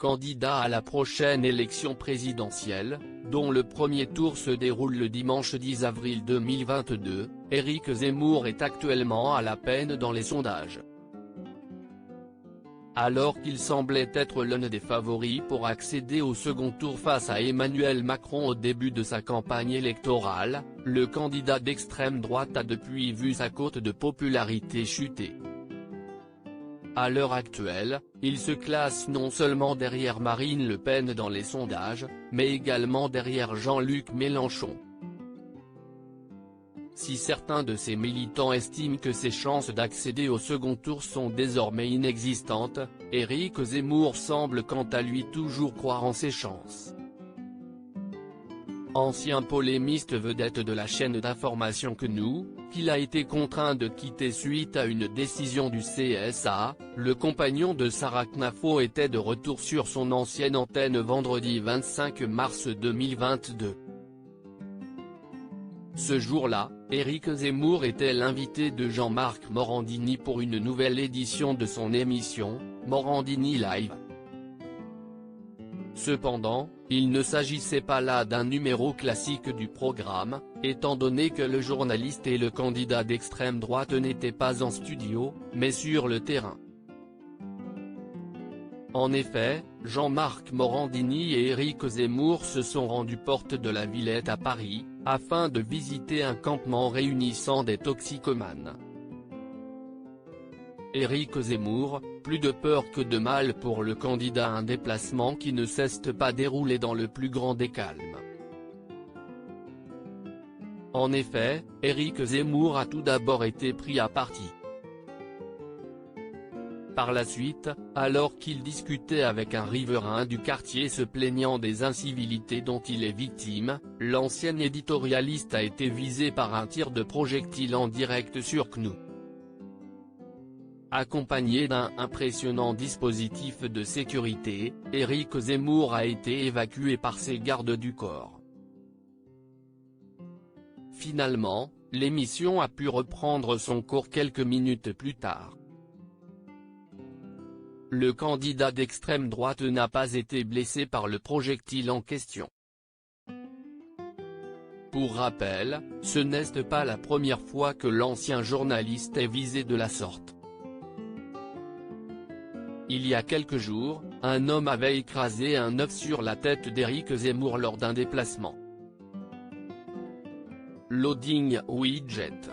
candidat à la prochaine élection présidentielle, dont le premier tour se déroule le dimanche 10 avril 2022, Éric Zemmour est actuellement à la peine dans les sondages. Alors qu'il semblait être l'un des favoris pour accéder au second tour face à Emmanuel Macron au début de sa campagne électorale, le candidat d'extrême droite a depuis vu sa cote de popularité chuter. À l'heure actuelle, il se classe non seulement derrière Marine Le Pen dans les sondages, mais également derrière Jean-Luc Mélenchon. Si certains de ses militants estiment que ses chances d'accéder au second tour sont désormais inexistantes, Éric Zemmour semble quant à lui toujours croire en ses chances. Ancien polémiste vedette de la chaîne d'information CNews, qu'il a été contraint de quitter suite à une décision du CSA, le compagnon de Sarah Knafo était de retour sur son ancienne antenne vendredi 25 mars 2022. Ce jour-là, Éric Zemmour était l'invité de Jean-Marc Morandini pour une nouvelle édition de son émission, Morandini Live. Cependant, il ne s'agissait pas là d'un numéro classique du programme, étant donné que le journaliste et le candidat d'extrême droite n'étaient pas en studio, mais sur le terrain. En effet, Jean-Marc Morandini et Éric Zemmour se sont rendus porte de la Villette à Paris, afin de visiter un campement réunissant des toxicomanes. Éric Zemmour, plus de peur que de mal pour le candidat, un déplacement qui ne cesse pas dérouler dans le plus grand des calmes. En effet, Éric Zemmour a tout d'abord été pris à partie. Par la suite, alors qu'il discutait avec un riverain du quartier se plaignant des incivilités dont il est victime, l'ancien éditorialiste a été visé par un tir de projectile en direct sur CNews. Accompagné d'un impressionnant dispositif de sécurité, Éric Zemmour a été évacué par ses gardes du corps. Finalement, l'émission a pu reprendre son cours quelques minutes plus tard. Le candidat d'extrême droite n'a pas été blessé par le projectile en question. Pour rappel, ce n'est pas la première fois que l'ancien journaliste est visé de la sorte. Il y a quelques jours, un homme avait écrasé un œuf sur la tête d'Éric Zemmour lors d'un déplacement. Loading Widget.